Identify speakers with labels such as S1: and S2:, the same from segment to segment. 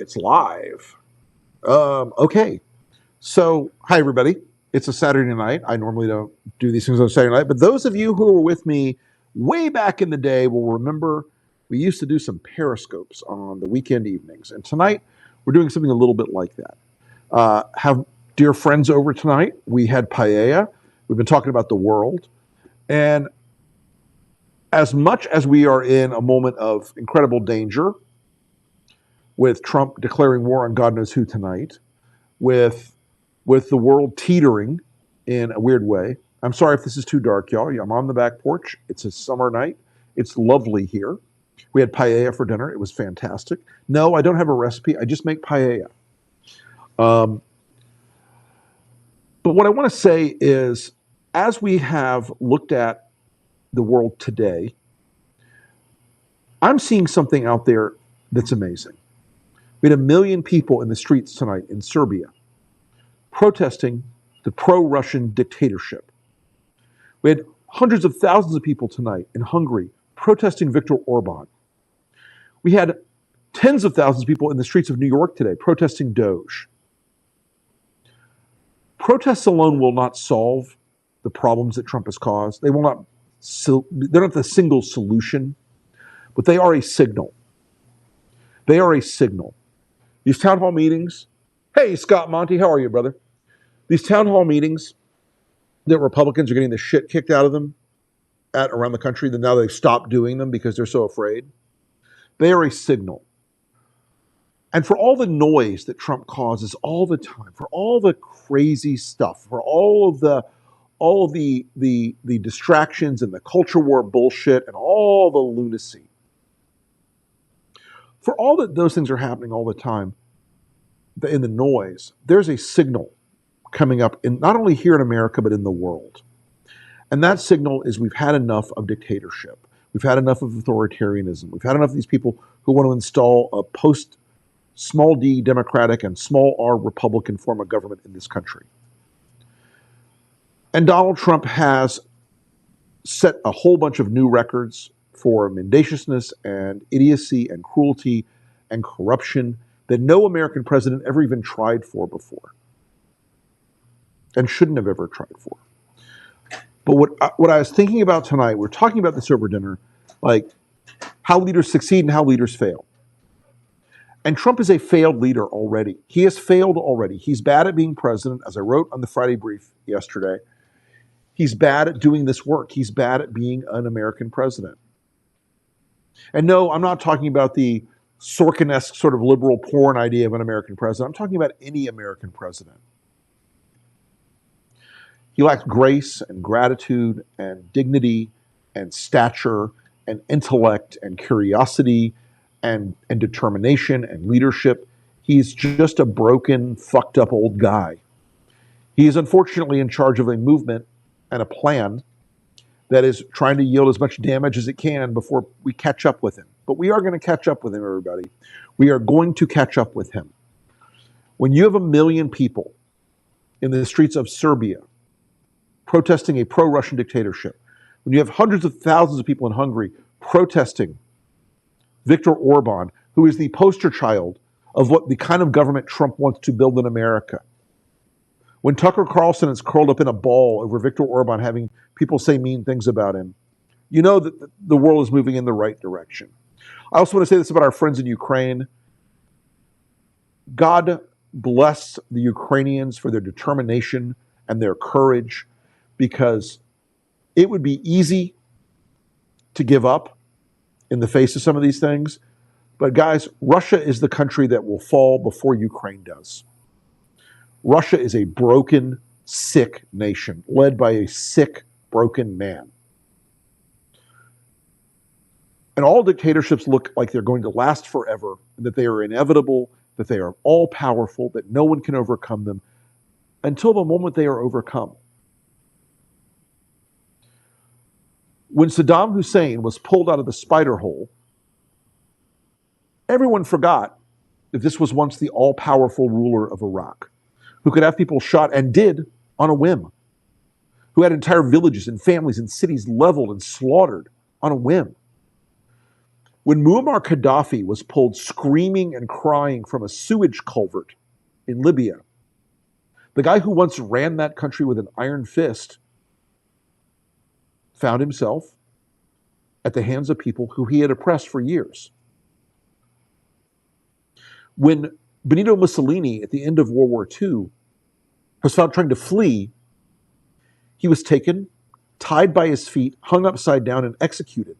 S1: it's live. Okay. So, hi, everybody. It's a Saturday night. I normally don't do these things on Saturday night, but those of you who were with me way back in the day will remember we used to do some periscopes on the weekend evenings. And tonight, we're doing something a little bit like that. Have dear friends over tonight. We had paella. We've been talking about the world. And as much as we are in a moment of incredible danger, with Trump declaring war on God knows who tonight, with the world teetering in a weird way. I'm sorry if this is too dark, y'all. I'm on the back porch. It's a summer night. It's lovely here. We had paella for dinner. It was fantastic. No, I don't have a recipe. I just make paella. But what I want to say is, as we have looked at the world today, I'm seeing something out there that's amazing. We had 1 million people in the streets tonight in Serbia protesting the pro-Russian dictatorship. We had hundreds of thousands of people tonight in Hungary protesting Viktor Orban. We had tens of thousands of people in the streets of New York today protesting Doge. Protests alone will not solve the problems that Trump has caused. They will not. They're not the single solution, but they are a signal. They are a signal. These town hall meetings. Hey, Scott Monty, how are you, brother? These town hall meetings that Republicans are getting the shit kicked out of them at around the country, that now they've stopped doing them because they're so afraid. They are a signal. And for all the noise that Trump causes all the time, for all the crazy stuff, for all of the distractions and the culture war bullshit and all the lunacy, for all that those things are happening all the time, in the noise, there's a signal coming up in not only here in America, but in the world. And that signal is we've had enough of dictatorship. We've had enough of authoritarianism. We've had enough of these people who want to install a small d democratic and small r Republican form of government in this country. And Donald Trump has set a whole bunch of new records for mendaciousness and idiocy and cruelty and corruption that no American president ever even tried for before and shouldn't have ever tried for. But what I was thinking about tonight, we're talking about this over dinner, like how leaders succeed and how leaders fail. And Trump is a failed leader already. He has failed already. He's bad at being president, as I wrote on the Friday brief yesterday. He's bad at doing this work. He's bad at being an American president. And no, I'm not talking about the Sorkin-esque sort of liberal porn idea of an American president. I'm talking about any American president. He lacks grace and gratitude and dignity and stature and intellect and curiosity and determination and leadership. He's just a broken, fucked up old guy. He is unfortunately in charge of a movement and a plan that is trying to yield as much damage as it can before we catch up with him. But we are going to catch up with him, everybody. We are going to catch up with him. When you have 1 million people in the streets of Serbia protesting a pro-Russian dictatorship, when you have hundreds of thousands of people in Hungary protesting Viktor Orban, who is the poster child of what the kind of government Trump wants to build in America. When Tucker Carlson is curled up in a ball over Viktor Orban having people say mean things about him, you know that the world is moving in the right direction. I also want to say this about our friends in Ukraine. God bless the Ukrainians for their determination and their courage, because it would be easy to give up in the face of some of these things. But guys, Russia is the country that will fall before Ukraine does. Russia is a broken, sick nation led by a sick, broken man. And all dictatorships look like they're going to last forever, and that they are inevitable, that they are all powerful, that no one can overcome them until the moment they are overcome. When Saddam Hussein was pulled out of the spider hole, everyone forgot that this was once the all-powerful ruler of Iraq, who could have people shot, and did, on a whim, who had entire villages and families and cities leveled and slaughtered on a whim. When Muammar Gaddafi was pulled screaming and crying from a sewage culvert in Libya, the guy who once ran that country with an iron fist found himself at the hands of people who he had oppressed for years. When Benito Mussolini, at the end of World War II, was found trying to flee, he was taken, tied by his feet, hung upside down, and executed.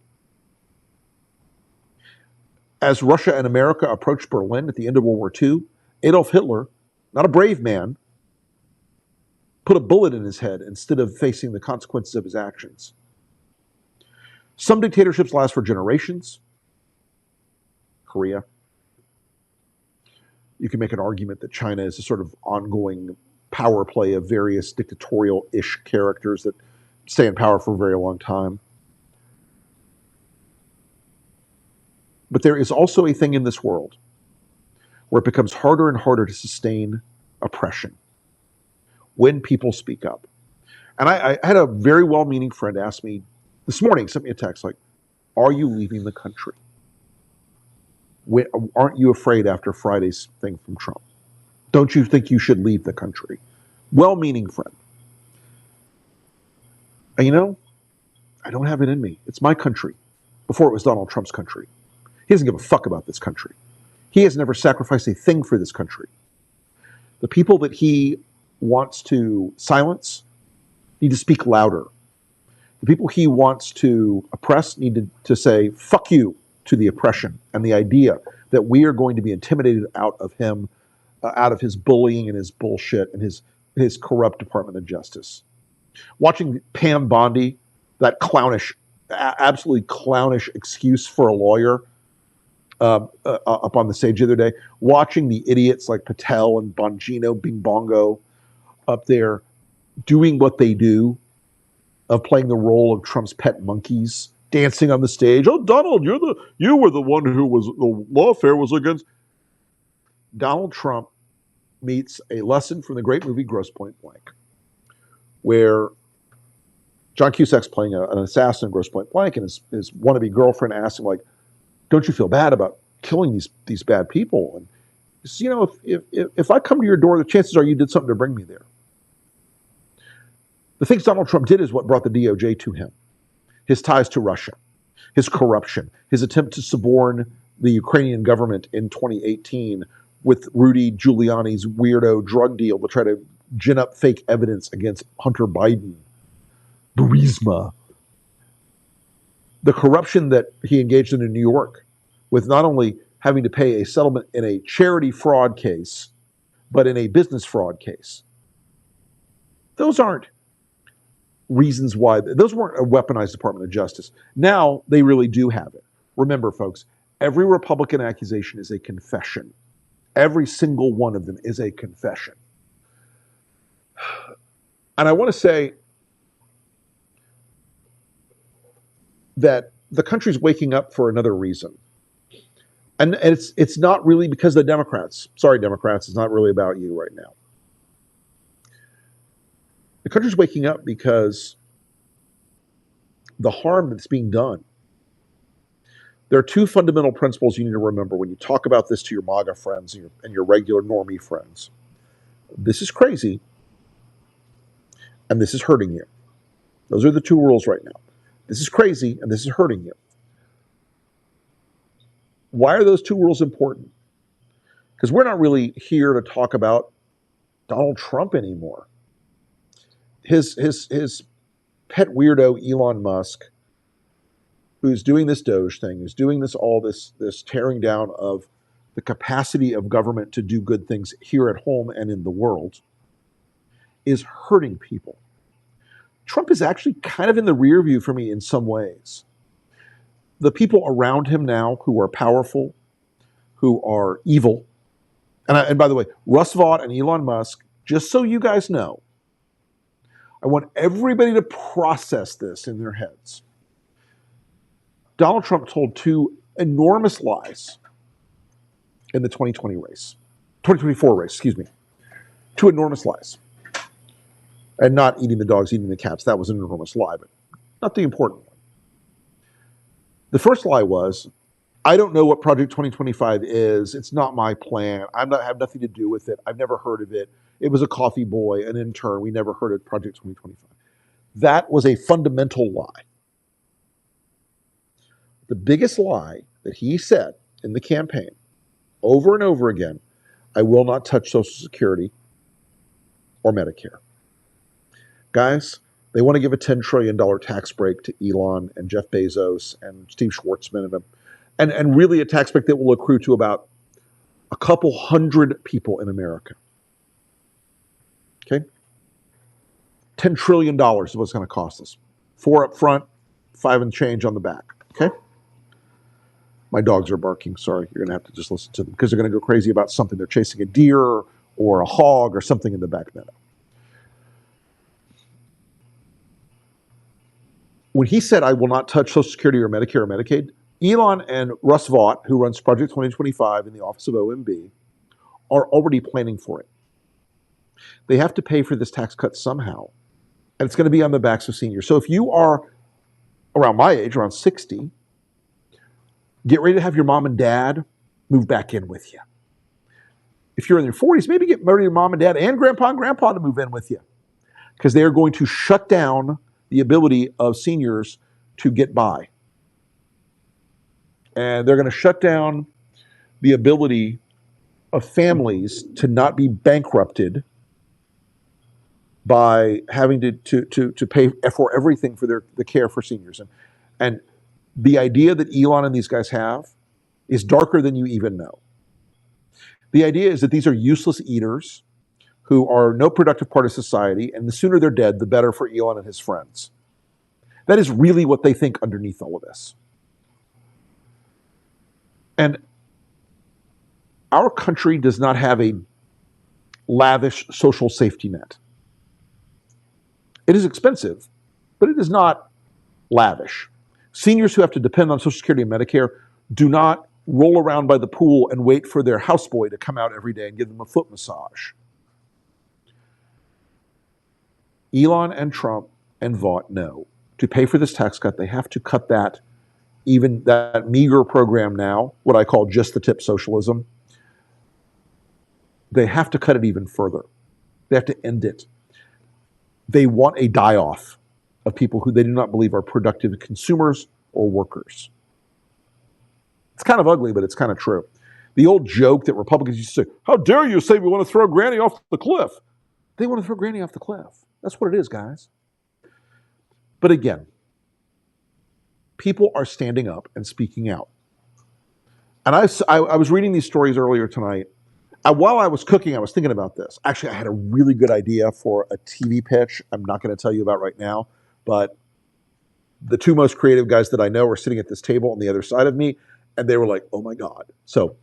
S1: As Russia and America approached Berlin at the end of World War II, Adolf Hitler, not a brave man, put a bullet in his head instead of facing the consequences of his actions. Some dictatorships last for generations. Korea. You can make an argument that China is a sort of ongoing power play of various dictatorial-ish characters that stay in power for a very long time. But there is also a thing in this world where it becomes harder and harder to sustain oppression when people speak up. And I had a very well-meaning friend ask me this morning, sent me a text like, are you leaving the country? Aren't you afraid after Friday's thing from Trump? Don't you think you should leave the country? Well-meaning friend. And you know, I don't have it in me. It's my country before it was Donald Trump's country. He doesn't give a fuck about this country. He has never sacrificed a thing for this country. The people that he wants to silence need to speak louder. The people he wants to oppress need to say, fuck you to the oppression and the idea that we are going to be intimidated out of him, out of his bullying and his bullshit and his corrupt Department of Justice. Watching Pam Bondi, that clownish, absolutely clownish excuse for a lawyer, up on the stage the other day, watching the idiots like Patel and Bongino, Bing Bongo up there doing what they do, of playing the role of Trump's pet monkeys, dancing on the stage. Oh, Donald, you were the one who was, the lawfare was against. Donald Trump meets a lesson from the great movie Grosse Pointe Blank, where John Cusack's playing an assassin in Grosse Pointe Blank, and his wannabe girlfriend asks him, like, don't you feel bad about killing these bad people? And he says, you know, if I come to your door, the chances are you did something to bring me there. The things Donald Trump did is what brought the DOJ to him. His ties to Russia, his corruption, his attempt to suborn the Ukrainian government in 2018 with Rudy Giuliani's weirdo drug deal to try to gin up fake evidence against Hunter Biden, Burisma. The corruption that he engaged in New York with not only having to pay a settlement in a charity fraud case, but in a business fraud case. Those aren't reasons why. Those weren't a weaponized Department of Justice. Now they really do have it. Remember, folks, every Republican accusation is a confession. Every single one of them is a confession. And I want to say that the country's waking up for another reason. And it's not really because of the Democrats. Sorry, Democrats, it's not really about you right now. The country's waking up because the harm that's being done. There are two fundamental principles you need to remember when you talk about this to your MAGA friends and your regular normie friends. This is crazy, and this is hurting you. Those are the two rules right now. This is crazy, and this is hurting you. Why are those two rules important? Because we're not really here to talk about Donald Trump anymore. His pet weirdo Elon Musk, who's doing this Doge thing, who's doing this tearing down of the capacity of government to do good things here at home and in the world, is hurting people. Trump is actually kind of in the rear view for me in some ways. The people around him now who are powerful, who are evil, and by the way, Russ Vought and Elon Musk, just so you guys know, I want everybody to process this in their heads. Donald Trump told two enormous lies in the 2024 race, excuse me. Two enormous lies. And not eating the dogs, eating the cats. That was an enormous lie, but not the important one. The first lie was I don't know what Project 2025 is. It's not my plan. I have nothing to do with it. I've never heard of it. It was a coffee boy, an intern. We never heard of Project 2025. That was a fundamental lie. The biggest lie that he said in the campaign over and over again, I will not touch Social Security or Medicare. Guys, they want to give a $10 trillion tax break to Elon and Jeff Bezos and Steve Schwartzman and them. And really a tax break that will accrue to about a couple hundred people in America. Okay? $10 trillion is what's going to cost us. 4 up front, 5 and change on the back. Okay? My dogs are barking. Sorry, you're going to have to just listen to them because they're going to go crazy about something. They're chasing a deer or a hog or something in the back meadow. When he said, I will not touch Social Security or Medicare or Medicaid, Elon and Russ Vought, who runs Project 2025 in the office of OMB, are already planning for it. They have to pay for this tax cut somehow, and it's going to be on the backs of seniors. So if you are around my age, around 60, get ready to have your mom and dad move back in with you. If you're in your 40s, maybe get ready to your mom and dad and grandpa to move in with you, because they are going to shut down the ability of seniors to get by. And they're going to shut down the ability of families to not be bankrupted by having to pay for everything for the care for seniors. And the idea that Elon and these guys have is darker than you even know. The idea is that these are useless eaters who are no productive part of society, and the sooner they're dead, the better for Elon and his friends. That is really what they think underneath all of this. And our country does not have a lavish social safety net. It is expensive, but it is not lavish. Seniors who have to depend on Social Security and Medicare do not roll around by the pool and wait for their houseboy to come out every day and give them a foot massage. Elon and Trump and Vought know to pay for this tax cut, they have to cut that, even that meager program now, what I call just the tip socialism. They have to cut it even further. They have to end it. They want a die-off of people who they do not believe are productive consumers or workers. It's kind of ugly, but it's kind of true. The old joke that Republicans used to say, how dare you say we want to throw Granny off the cliff? They want to throw Granny off the cliff. That's what it is, guys. But again, people are standing up and speaking out. And I was reading these stories earlier tonight. While I was cooking, I was thinking about this. Actually, I had a really good idea for a TV pitch I'm not going to tell you about right now, but the two most creative guys that I know are sitting at this table on the other side of me, and they were like, oh my God. So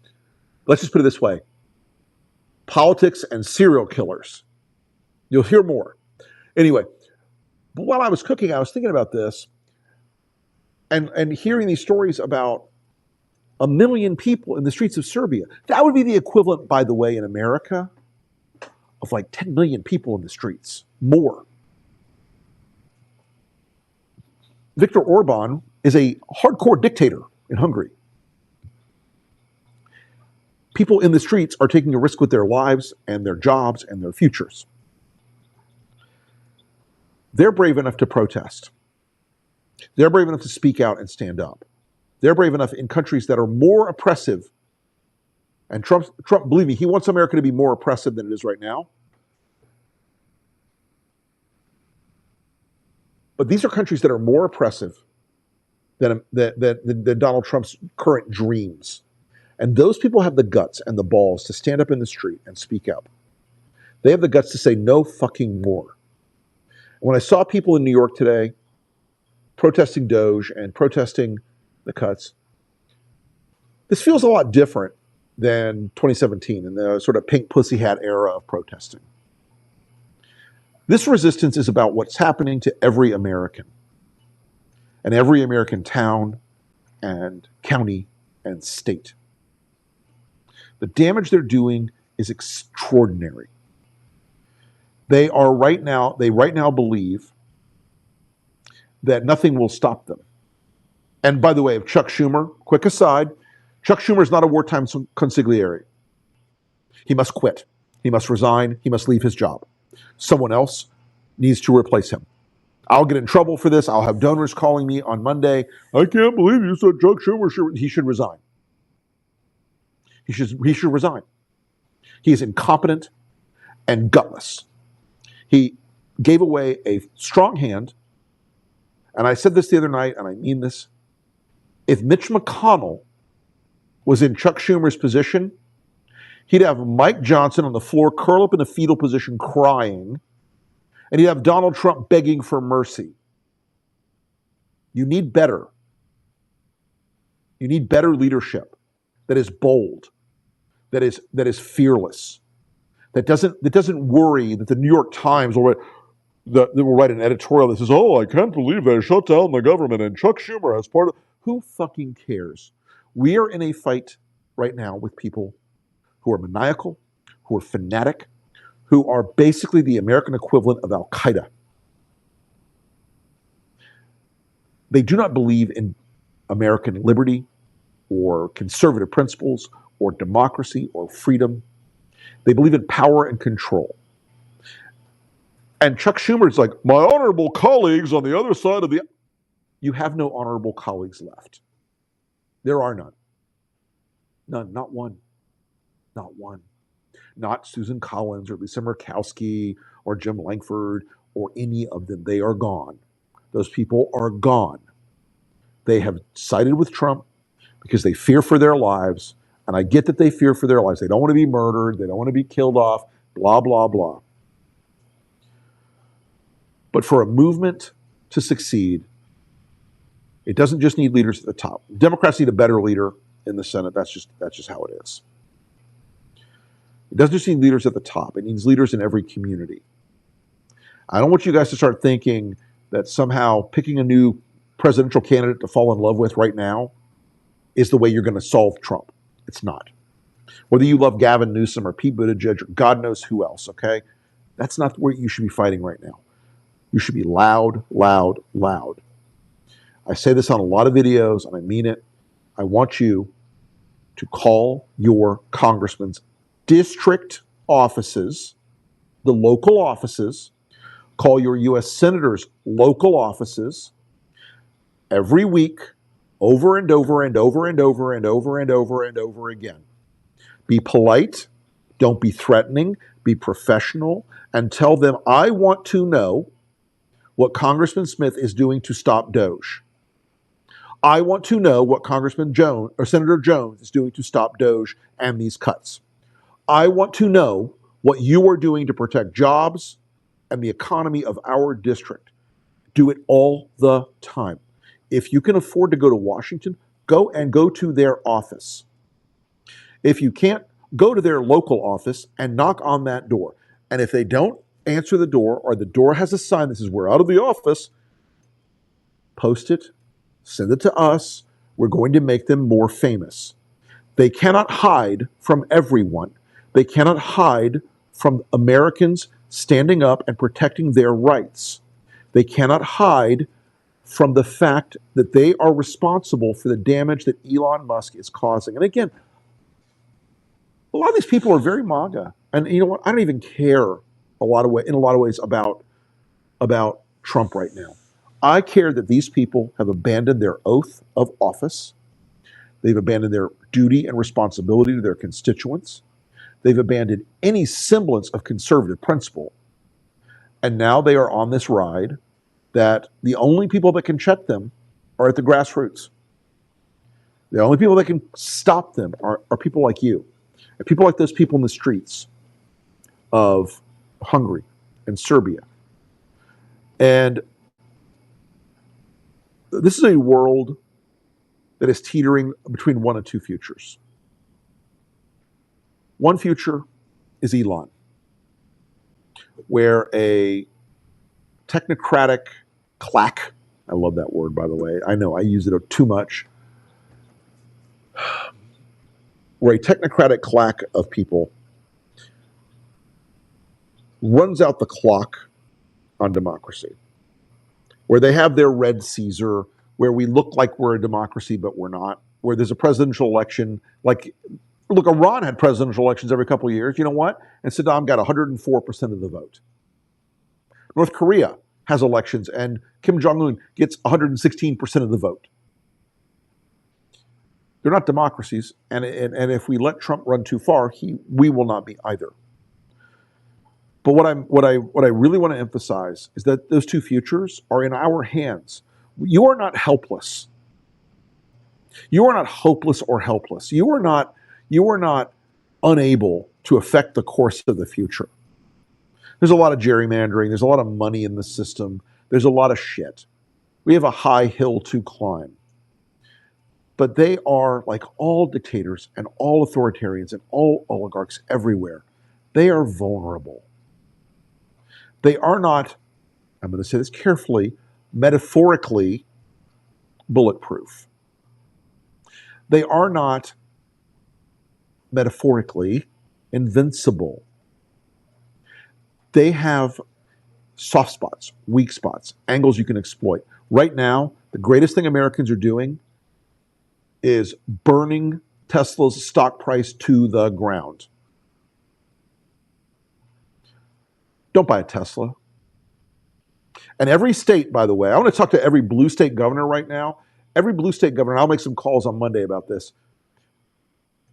S1: let's just put it this way. Politics and serial killers. You'll hear more. Anyway, but while I was cooking, I was thinking about this and hearing these stories about 1 million people in the streets of Serbia. That would be the equivalent, by the way, in America of like 10 million people in the streets, more. Viktor Orban is a hardcore dictator in Hungary. People in the streets are taking a risk with their lives and their jobs and their futures. They're brave enough to protest. They're brave enough to speak out and stand up. They're brave enough in countries that are more oppressive. And Trump, believe me, he wants America to be more oppressive than it is right now. But these are countries that are more oppressive than Donald Trump's current dreams. And those people have the guts and the balls to stand up in the street and speak up. They have the guts to say no fucking more. When I saw people in New York today protesting Doge and protesting the cuts, this feels a lot different than 2017 and the sort of pink pussy hat era of protesting. This resistance is about what's happening to every American and every American town and county and state. The damage they're doing is extraordinary. They right now believe that nothing will stop them. And by the way, Chuck Schumer, quick aside, Chuck Schumer is not a wartime consigliere. He must quit. He must resign. He must leave his job. Someone else needs to replace him. I'll get in trouble for this. I'll have donors calling me on Monday. I can't believe you said Chuck Schumer. He should resign. He should resign. He is incompetent and gutless. He gave away a strong hand. And I said this the other night, and I mean this. If Mitch McConnell was in Chuck Schumer's position, he'd have Mike Johnson on the floor, curl up in a fetal position, crying, and he'd have Donald Trump begging for mercy. You need better. You need better leadership that is bold, that is fearless, that doesn't worry that the New York Times will write an editorial that says, "Oh, I can't believe they shut down the government and Chuck Schumer as part of." Who fucking cares? We are in a fight right now with people who are maniacal, who are fanatic, who are basically the American equivalent of Al Qaeda. They do not believe in American liberty or conservative principles or democracy or freedom. They believe in power and control. And Chuck Schumer's like, my honorable colleagues on the other side of the... You have no honorable colleagues left. There are none. None, not one. Not one. Not Susan Collins or Lisa Murkowski or Jim Langford or any of them. They are gone. Those people are gone. They have sided with Trump because they fear for their lives. And I get that they fear for their lives. They don't want to be murdered. They don't want to be killed off, blah, blah, blah. But for a movement to succeed, it doesn't just need leaders at the top. Democrats need a better leader in the Senate. That's just how it is. It doesn't just need leaders at the top. It needs leaders in every community. I don't want you guys to start thinking that somehow picking a new presidential candidate to fall in love with right now is the way you're going to solve Trump. It's not. Whether you love Gavin Newsom or Pete Buttigieg or God knows who else, okay? That's not where you should be fighting right now. You should be loud, loud, loud. I say this on a lot of videos, and I mean it. I want you to call your congressman's district offices, the local offices, call your U.S. senators' local offices every week, over and over and over and over and over and over and over again. Be polite, don't be threatening, be professional, and tell them, I want to know what Congressman Smith is doing to stop Doge. I want to know what Congressman Jones or Senator Jones is doing to stop Doge and these cuts. I want to know what you are doing to protect jobs and the economy of our district. Do it all the time. If you can afford to go to Washington, go to their office. If you can't, go to their local office and knock on that door. And if they don't answer the door, or the door has a sign that says, we're out of the office, post it, send it to us. We're going to make them more famous. They cannot hide from everyone. They cannot hide from Americans standing up and protecting their rights. They cannot hide from the fact that they are responsible for the damage that Elon Musk is causing. And again, a lot of these people are very MAGA. And you know what? I don't even care in a lot of ways about Trump right now. I care that these people have abandoned their oath of office. They've abandoned their duty and responsibility to their constituents. They've abandoned any semblance of conservative principle. And now they are on this ride that the only people that can check them are at the grassroots. The only people that can stop them are people like you, and people like those people in the streets of Hungary and Serbia. And this is a world that is teetering between one of two futures. One future is Elon, where a technocratic claque, I love that word, by the way. I know I use it too much. Where a technocratic claque of people runs out the clock on democracy. Where they have their red Caesar, where we look like we're a democracy, but we're not. where there's a presidential election. Like, look, Iran had presidential elections every couple of years. You know what? And Saddam got 104% of the vote. North Korea has elections, and Kim Jong-un gets 116% of the vote. They're not democracies, and if we let Trump run too far, we will not be either. But what I really want to emphasize is that those two futures are in our hands. You are not helpless. You are not hopeless or helpless. You are not unable to affect the course of the future. There's a lot of gerrymandering. There's a lot of money in the system. There's a lot of shit. We have a high hill to climb. But they are, like all dictators and all authoritarians and all oligarchs everywhere, they are vulnerable. They are not, I'm going to say this carefully, metaphorically bulletproof. They are not metaphorically invincible. They have soft spots, weak spots, angles you can exploit. Right now, the greatest thing Americans are doing is burning Tesla's stock price to the ground. Don't buy a Tesla. And every state, by the way, I want to talk to every blue state governor right now. Every blue state governor, I'll make some calls on Monday about this.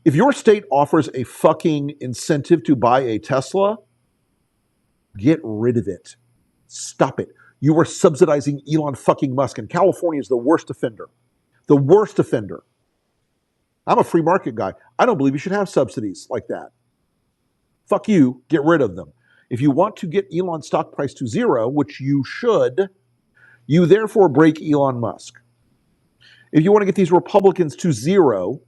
S1: If your state offers a fucking incentive to buy a Tesla, get rid of it. Stop it. You are subsidizing Elon fucking Musk, and California is the worst offender. The worst offender. I'm a free market guy. I don't believe you should have subsidies like that. Fuck you, get rid of them. If you want to get Elon's stock price to zero, which you should, you therefore break Elon Musk. If you want to get these Republicans to zero,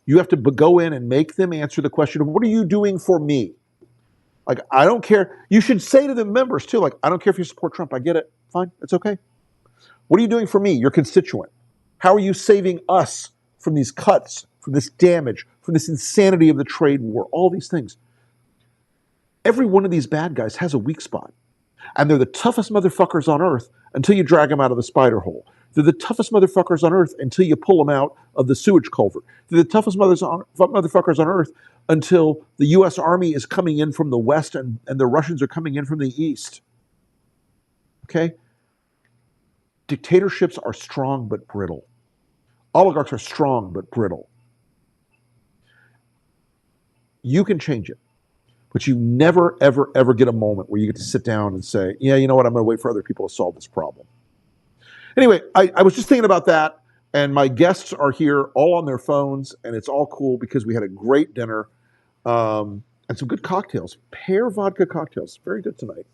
S1: you have to go in and make them answer the question of, what are you doing for me? Like, I don't care. You should say to the members too, like, I don't care if you support Trump. I get it. Fine. It's okay. What are you doing for me, your constituent? How are you saving us from these cuts, from this damage, from this insanity of the trade war, all these things? Every one of these bad guys has a weak spot. And they're the toughest motherfuckers on earth until you drag them out of the spider hole. They're the toughest motherfuckers on earth until you pull them out of the sewage culvert. They're the toughest motherfuckers on earth until the U.S. Army is coming in from the west and the Russians are coming in from the east. Okay? Dictatorships are strong but brittle. Oligarchs are strong but brittle. You can change it, but you never, ever, ever get a moment where you get to sit down and say, yeah, you know what, I'm going to wait for other people to solve this problem. Anyway, I was just thinking about that, and my guests are here all on their phones, and it's all cool because we had a great dinner and some good cocktails. Pear vodka cocktails. Very good tonight.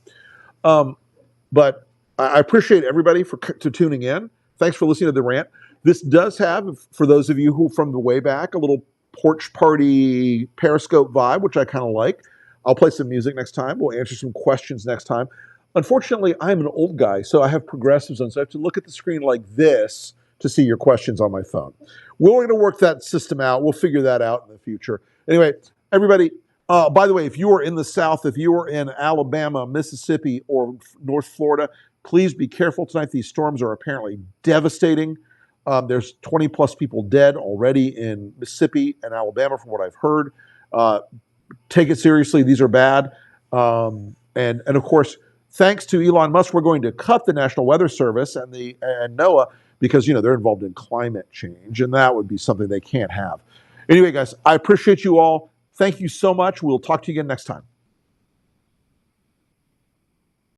S1: But I appreciate everybody for tuning in. Thanks for listening to the rant. This does have, for those of you who from the way back, a little porch party Periscope vibe, which I kind of like. I'll play some music next time. We'll answer some questions next time. Unfortunately, I'm an old guy, so I have progressives on, so I have to look at the screen like this to see your questions on my phone. We're going to work that system out. We'll figure that out in the future. Anyway, everybody, by the way, if you are in the South, if you are in Alabama, Mississippi, or North Florida, please be careful tonight. These storms are apparently devastating. There's 20 plus people dead already in Mississippi and Alabama from what I've heard. Take it seriously. These are bad. And of course, thanks to Elon Musk, we're going to cut the National Weather Service and NOAA because, they're involved in climate change, and that would be something they can't have. Anyway, guys, I appreciate you all. Thank you so much. We'll talk to you again next time.